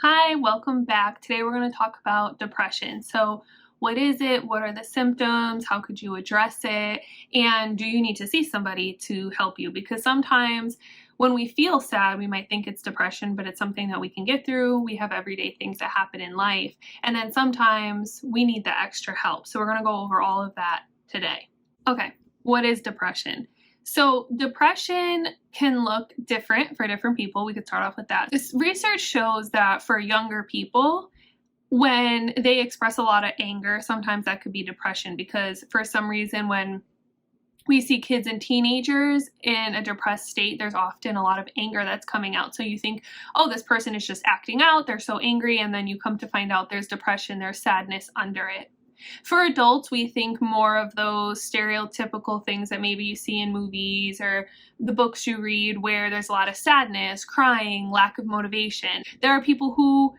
Hi, welcome back. Today we're going to talk about depression. So, what is it? What are the symptoms? How could you address it? And do you need to see somebody to help you? Because sometimes when we feel sad, we might think it's depression, but it's something that we can get through. We have everyday things that happen in life. And then sometimes we need the extra help. So, we're going to go over all of that today. Okay, what is depression? So depression can look different for different people. We could start off with that. This research shows that for younger people, when they express a lot of anger, sometimes that could be depression because for some reason when we see kids and teenagers in a depressed state, there's often a lot of anger that's coming out. So you think, oh, this person is just acting out, they're so angry, and then you come to find out there's depression, there's sadness under it. For adults, we think more of those stereotypical things that maybe you see in movies or the books you read where there's a lot of sadness, crying, lack of motivation. There are people who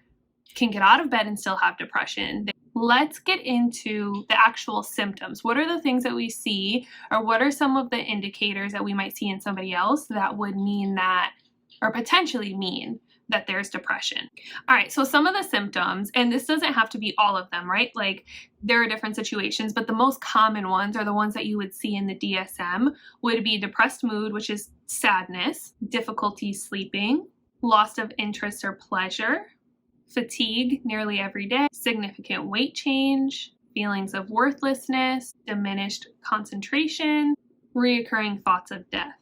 can get out of bed and still have depression. Let's get into the actual symptoms. What are the things that we see, or what are some of the indicators that we might see in somebody else that would mean that, or potentially mean that there's depression? All right, so some of the symptoms, and this doesn't have to be all of them, right? Like there are different situations, but the most common ones are the ones that you would see in the DSM would be depressed mood, which is sadness, difficulty sleeping, loss of interest or pleasure, fatigue nearly every day, significant weight change, feelings of worthlessness, diminished concentration, reoccurring thoughts of death.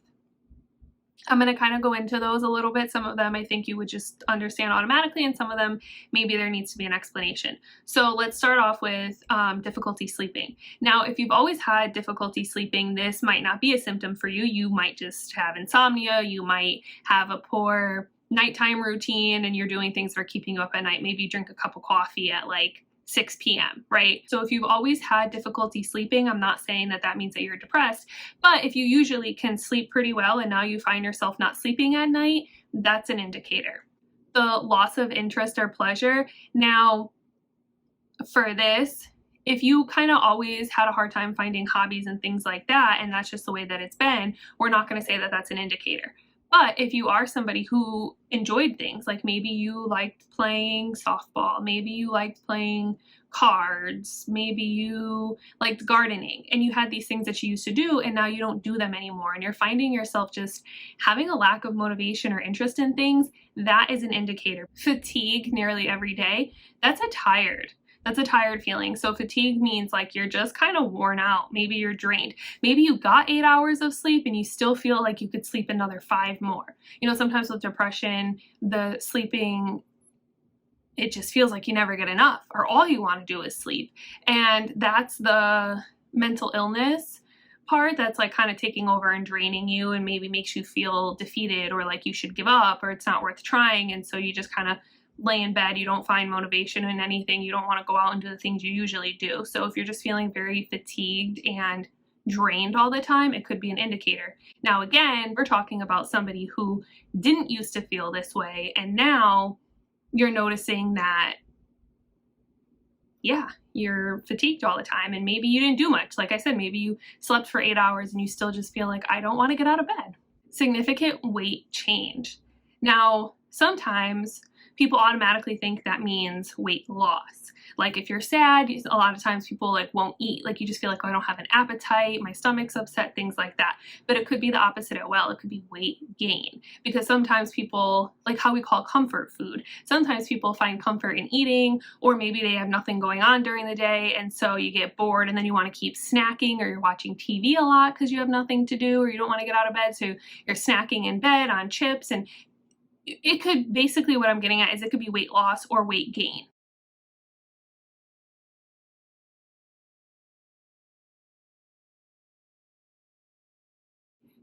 I'm going to kind of go into those a little bit. Some of them I think you would just understand automatically, and some of them maybe there needs to be an explanation. So let's start off with difficulty sleeping. Now, if you've always had difficulty sleeping, this might not be a symptom for you. You might just have insomnia. You might have a poor nighttime routine and you're doing things that are keeping you up at night. Maybe you drink a cup of coffee at like 6 p.m., right? So if you've always had difficulty sleeping, I'm not saying that that means that you're depressed, but if you usually can sleep pretty well and now you find yourself not sleeping at night, that's an indicator. The loss of interest or pleasure. Now, for this, if you kind of always had a hard time finding hobbies and things like that, and that's just the way that it's been, we're not going to say that that's an indicator. But if you are somebody who enjoyed things, like maybe you liked playing softball, maybe you liked playing cards, maybe you liked gardening, and you had these things that you used to do and now you don't do them anymore, and you're finding yourself just having a lack of motivation or interest in things, that is an indicator. Fatigue nearly every day, that's a tired feeling. So fatigue means like you're just kind of worn out. Maybe you're drained. Maybe you got 8 hours of sleep and you still feel like you could sleep another 5 more. You know, sometimes with depression, the sleeping, it just feels like you never get enough, or all you want to do is sleep. And that's the mental illness part that's like kind of taking over and draining you and maybe makes you feel defeated or like you should give up or it's not worth trying. And so you just kind of lay in bed, you don't find motivation in anything, you don't want to go out and do the things you usually do. So if you're just feeling very fatigued and drained all the time, it could be an indicator. Now again, we're talking about somebody who didn't used to feel this way, and now you're noticing that, yeah, you're fatigued all the time, and maybe you didn't do much. Like I said, maybe you slept for 8 hours and you still just feel like, I don't want to get out of bed. Significant weight change. Now, sometimes people automatically think that means weight loss. Like if you're sad, a lot of times people like won't eat. Like you just feel like, oh, I don't have an appetite, my stomach's upset, things like that. But it could be the opposite as well. It could be weight gain, because sometimes people, like how we call comfort food, sometimes people find comfort in eating, or maybe they have nothing going on during the day and so you get bored and then you want to keep snacking, or you're watching TV a lot because you have nothing to do or you don't want to get out of bed, so you're snacking in bed on chips. And it could, basically what I'm getting at is it could be weight loss or weight gain.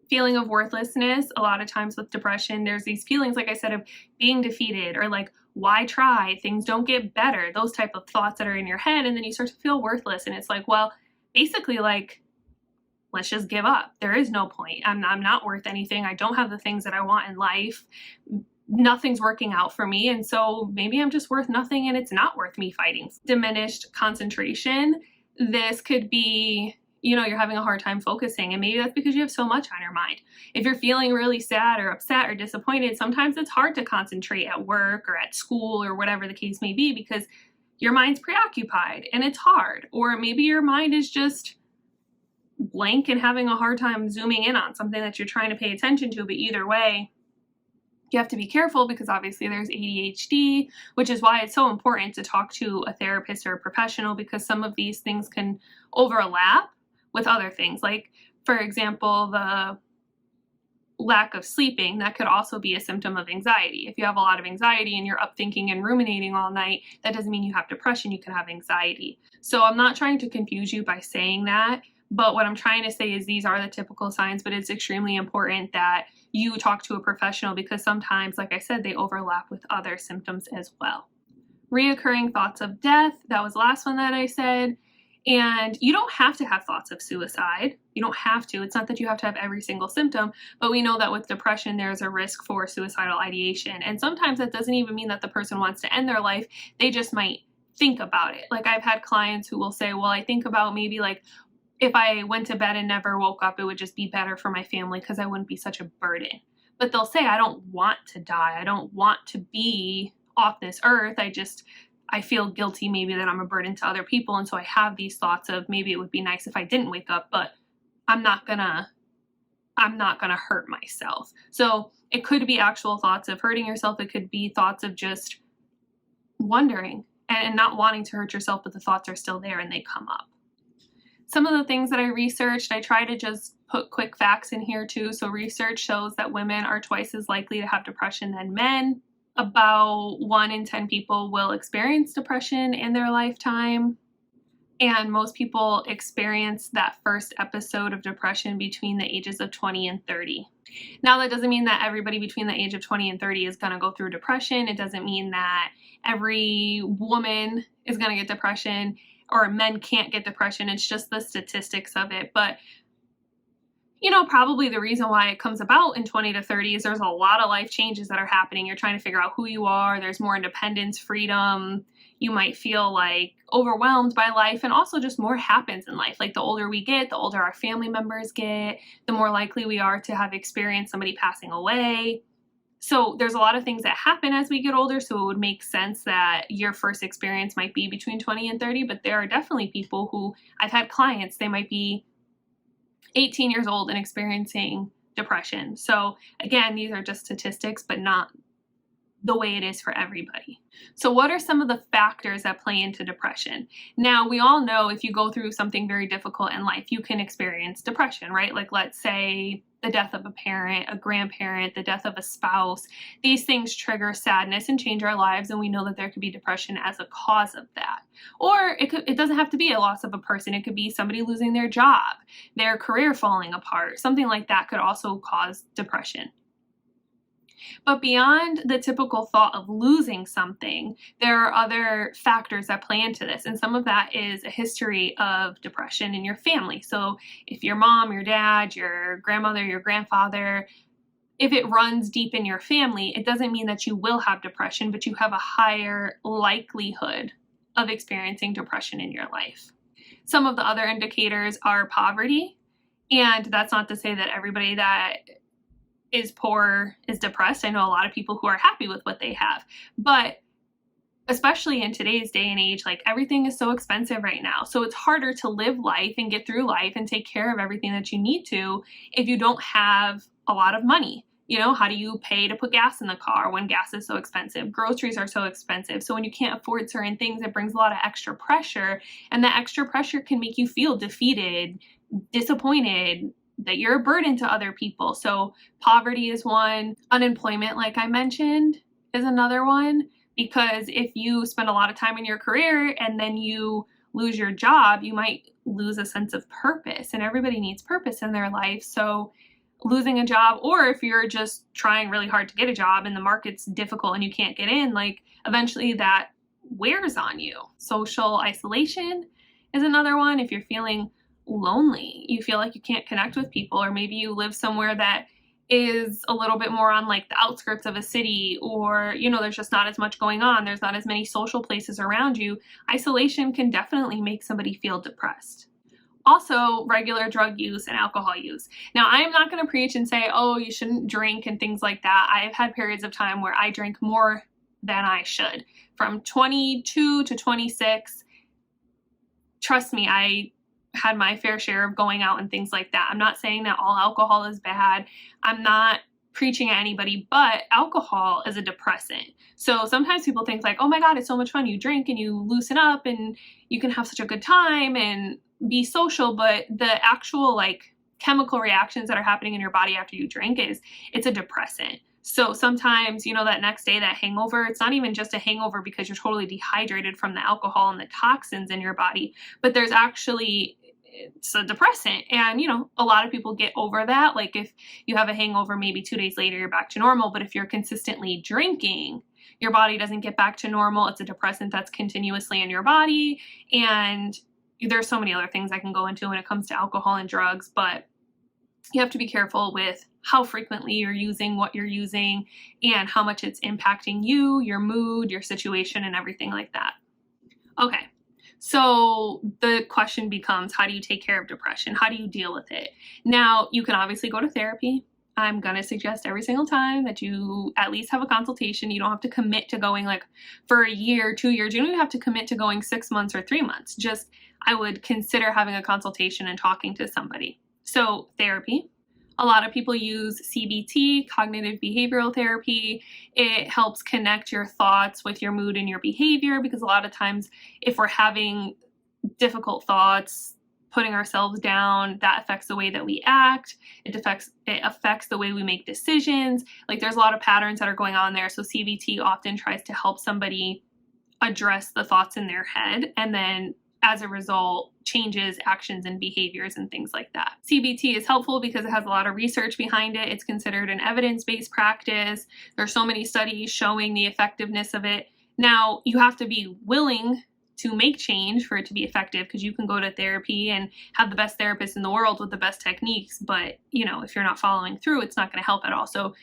Feeling of worthlessness, a lot of times with depression, there's these feelings, like I said, of being defeated or like, why try? Things don't get better. Those type of thoughts that are in your head. And then you start to feel worthless. And it's like, well, basically like, let's just give up. There is no point. I'm not worth anything. I don't have the things that I want in life. Nothing's working out for me. And so maybe I'm just worth nothing and it's not worth me fighting. Diminished concentration. This could be you're having a hard time focusing, and maybe that's because you have so much on your mind. If you're feeling really sad or upset or disappointed, sometimes it's hard to concentrate at work or at school or whatever the case may be because your mind's preoccupied and it's hard. Or maybe your mind is just blank and having a hard time zooming in on something that you're trying to pay attention to. But either way, you have to be careful because obviously there's ADHD, which is why it's so important to talk to a therapist or a professional, because some of these things can overlap with other things. Like, for example, the lack of sleeping, that could also be a symptom of anxiety. If you have a lot of anxiety and you're up thinking and ruminating all night, that doesn't mean you have depression. You can have anxiety. So I'm not trying to confuse you by saying that, but what I'm trying to say is these are the typical signs, but it's extremely important that you talk to a professional because sometimes, like I said, they overlap with other symptoms as well. Reoccurring thoughts of death, that was the last one that I said. And you don't have to have thoughts of suicide. You don't have to. It's not that you have to have every single symptom, but we know that with depression, there's a risk for suicidal ideation. And sometimes that doesn't even mean that the person wants to end their life. They just might think about it. Like, I've had clients who will say, well, I think about maybe like if I went to bed and never woke up, it would just be better for my family because I wouldn't be such a burden. But they'll say, I don't want to die. I don't want to be off this earth. I feel guilty maybe that I'm a burden to other people. And so I have these thoughts of maybe it would be nice if I didn't wake up, but I'm not gonna hurt myself. So it could be actual thoughts of hurting yourself. It could be thoughts of just wondering and not wanting to hurt yourself, but the thoughts are still there and they come up. Some of the things that I researched, I try to just put quick facts in here too. So research shows that women are twice as likely to have depression than men. About 1 in 10 people will experience depression in their lifetime. And most people experience that first episode of depression between the ages of 20 and 30. Now, that doesn't mean that everybody between the age of 20 and 30 is going to go through depression. It doesn't mean that every woman is going to get depression or men can't get depression. It's just the statistics of it. But probably the reason why it comes about in 20 to 30 is there's a lot of life changes that are happening. You're trying to figure out who you are. There's more independence, freedom. You might feel like overwhelmed by life, and also just more happens in life. Like, the older we get, the older our family members get, the more likely we are to have experienced somebody passing away. So there's a lot of things that happen as we get older. So it would make sense that your first experience might be between 20 and 30, but there are definitely people who I've had clients, they might be 18 years old and experiencing depression. So again, these are just statistics, but not the way it is for everybody. So what are some of the factors that play into depression? Now, we all know if you go through something very difficult in life, you can experience depression, right? Like, let's say the death of a parent, a grandparent, the death of a spouse. These things trigger sadness and change our lives, and we know that there could be depression as a cause of that. Or it doesn't have to be a loss of a person. It could be somebody losing their job, their career falling apart. Something like that could also cause depression. But beyond the typical thought of losing something, there are other factors that play into this. And some of that is a history of depression in your family. So if your mom, your dad, your grandmother, your grandfather, if it runs deep in your family, it doesn't mean that you will have depression, but you have a higher likelihood of experiencing depression in your life. Some of the other indicators are poverty. And that's not to say that everybody that is poor is depressed. I know a lot of people who are happy with what they have, but especially in today's day and age, like, everything is so expensive right now. So it's harder to live life and get through life and take care of everything that you need to if you don't have a lot of money. How do you pay to put gas in the car when gas is so expensive? Groceries are so expensive. So when you can't afford certain things, it brings a lot of extra pressure, and that extra pressure can make you feel defeated, disappointed, that you're a burden to other people. So poverty is one. Unemployment, like I mentioned, is another one, because if you spend a lot of time in your career and then you lose your job, you might lose a sense of purpose, and everybody needs purpose in their life. So losing a job, or if you're just trying really hard to get a job and the market's difficult and you can't get in, like, eventually that wears on you. Social isolation is another one. If you're feeling lonely, you feel like you can't connect with people, or maybe you live somewhere that is a little bit more on like the outskirts of a city, or there's just not as much going on, there's not as many social places around you. Isolation can definitely make somebody feel depressed. Also, regular drug use and alcohol use. Now, I am not going to preach and say, oh, you shouldn't drink and things like that. I've had periods of time where I drank more than I should. From 22 to 26, trust me, I had my fair share of going out and things like that. I'm not saying that all alcohol is bad. I'm not preaching at anybody, but alcohol is a depressant. So sometimes people think like, oh my God, it's so much fun. You drink and you loosen up and you can have such a good time and be social, but the actual like chemical reactions that are happening in your body after you drink it's a depressant. So sometimes, you know, that next day, that hangover, it's not even just a hangover because you're totally dehydrated from the alcohol and the toxins in your body, but there's actually, it's a depressant. And, you know, a lot of people get over that. Like if you have a hangover, maybe 2 days later, you're back to normal. But if you're consistently drinking, your body doesn't get back to normal. It's a depressant that's continuously in your body. And there's so many other things I can go into when it comes to alcohol and drugs, but you have to be careful with how frequently you're using what you're using and how much it's impacting you, your mood, your situation, and everything like that. Okay, so the question becomes, how do you take care of depression? How do you deal with it? Now, you can obviously go to therapy. I'm going to suggest every single time that you at least have a consultation. You don't have to commit to going like for a year, 2 years. You don't even have to commit to going 6 months or 3 months. Just, I would consider having a consultation and talking to somebody. So therapy. A lot of people use CBT, cognitive behavioral therapy. It helps connect your thoughts with your mood and your behavior, because a lot of times if we're having difficult thoughts, putting ourselves down, that affects the way that we act. It affects the way we make decisions. Like there's a lot of patterns that are going on there. So CBT often tries to help somebody address the thoughts in their head, and then as a result, changes actions and behaviors and things like that. CBT is helpful because it has a lot of research behind it. It's considered an evidence-based practice. There's so many studies showing the effectiveness of it. Now, you have to be willing to make change for it to be effective, because you can go to therapy and have the best therapist in the world with the best techniques, but you know, if you're not following through, it's not going to help at all. So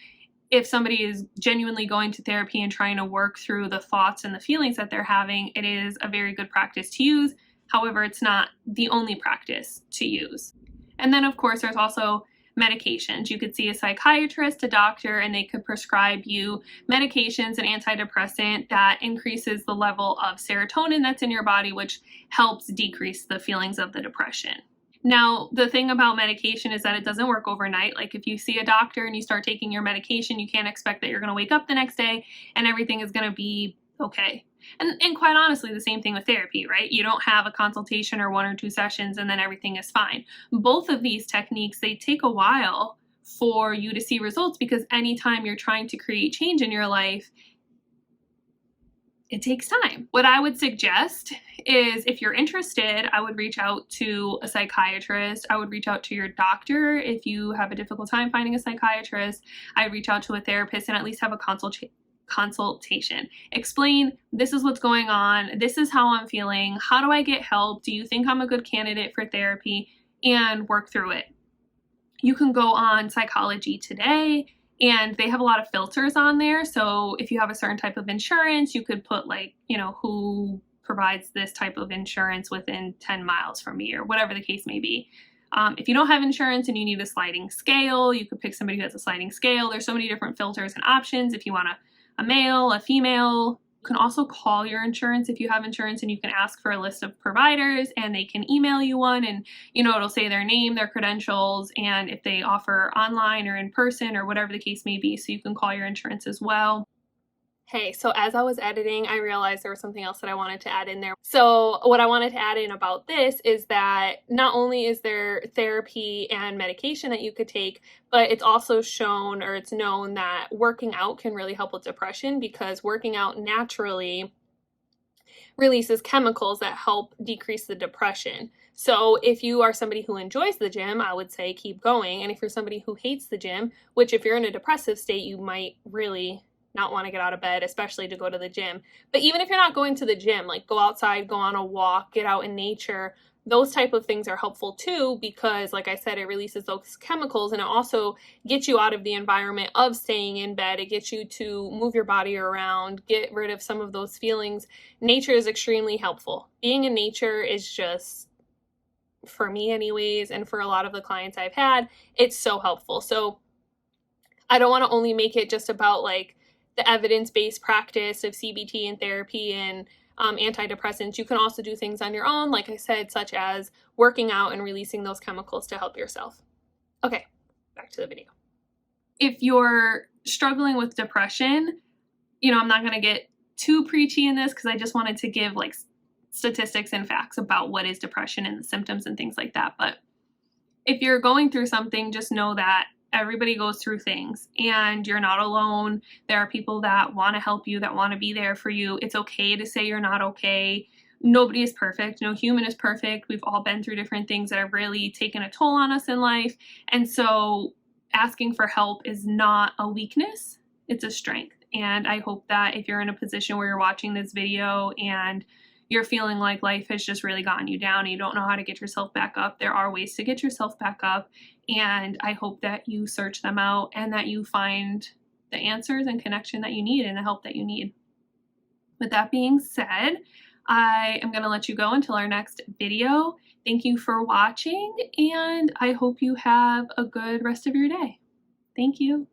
if somebody is genuinely going to therapy and trying to work through the thoughts and the feelings that they're having, it is a very good practice to use. However, it's not the only practice to use. And then, of course, there's also medications. You could see a psychiatrist, a doctor, and they could prescribe you medications and antidepressant that increases the level of serotonin that's in your body, which helps decrease the feelings of the depression. Now, the thing about medication is that it doesn't work overnight. Like if you see a doctor and you start taking your medication, you can't expect that you're going to wake up the next day and everything is going to be okay. And quite honestly, the same thing with therapy, right? You don't have a consultation or 1 or 2 sessions and then everything is fine. Both of these techniques, they take a while for you to see results, because anytime you're trying to create change in your life, it takes time. What I would suggest is, if you're interested, I would reach out to a psychiatrist. I would reach out to your doctor. If you have a difficult time finding a psychiatrist, I'd reach out to a therapist and at least have a consultation. Explain, this is what's going on. This is how I'm feeling. How do I get help? Do you think I'm a good candidate for therapy? And work through it. You can go on Psychology Today, and they have a lot of filters on there. So if you have a certain type of insurance, you could put like, you know, who provides this type of insurance within 10 miles from me, or whatever the case may be. If you don't have insurance and you need a sliding scale, you could pick somebody who has a sliding scale. There's so many different filters and options. If you want a male, a female, you can also call your insurance if you have insurance, and you can ask for a list of providers and they can email you one, and you know, it'll say their name, their credentials, and if they offer online or in person or whatever the case may be. So you can call your insurance as well. Hey, so as I was editing, I realized there was something else that I wanted to add in there. So what I wanted to add in about this is that not only is there therapy and medication that you could take, but it's also shown, or it's known, that working out can really help with depression, because working out naturally releases chemicals that help decrease the depression. So if you are somebody who enjoys the gym, I would say keep going. And if you're somebody who hates the gym, which if you're in a depressive state, you might really not want to get out of bed, especially to go to the gym. But even if you're not going to the gym, like go outside, go on a walk, get out in nature, those type of things are helpful too, because like I said, it releases those chemicals, and it also gets you out of the environment of staying in bed. It gets you to move your body around, get rid of some of those feelings. Nature is extremely helpful. Being in nature is just for me anyways, and for a lot of the clients I've had, it's so helpful. So I don't want to only make it just about like the evidence-based practice of CBT and therapy and antidepressants. You can also do things on your own, like I said, such as working out and releasing those chemicals to help yourself. Okay, back to the video. If you're struggling with depression, I'm not going to get too preachy in this because I just wanted to give like statistics and facts about what is depression and the symptoms and things like that. But if you're going through something, just know that everybody goes through things and you're not alone. There are people that want to help you, that want to be there for you. It's okay to say you're not okay. Nobody is perfect. No human is perfect. We've all been through different things that have really taken a toll on us in life. And so asking for help is not a weakness, it's a strength. And I hope that if you're in a position where you're watching this video and you're feeling like life has just really gotten you down and you don't know how to get yourself back up, there are ways to get yourself back up. And I hope that you search them out and that you find the answers and connection that you need and the help that you need. With that being said, I am going to let you go until our next video. Thank you for watching, and I hope you have a good rest of your day. Thank you.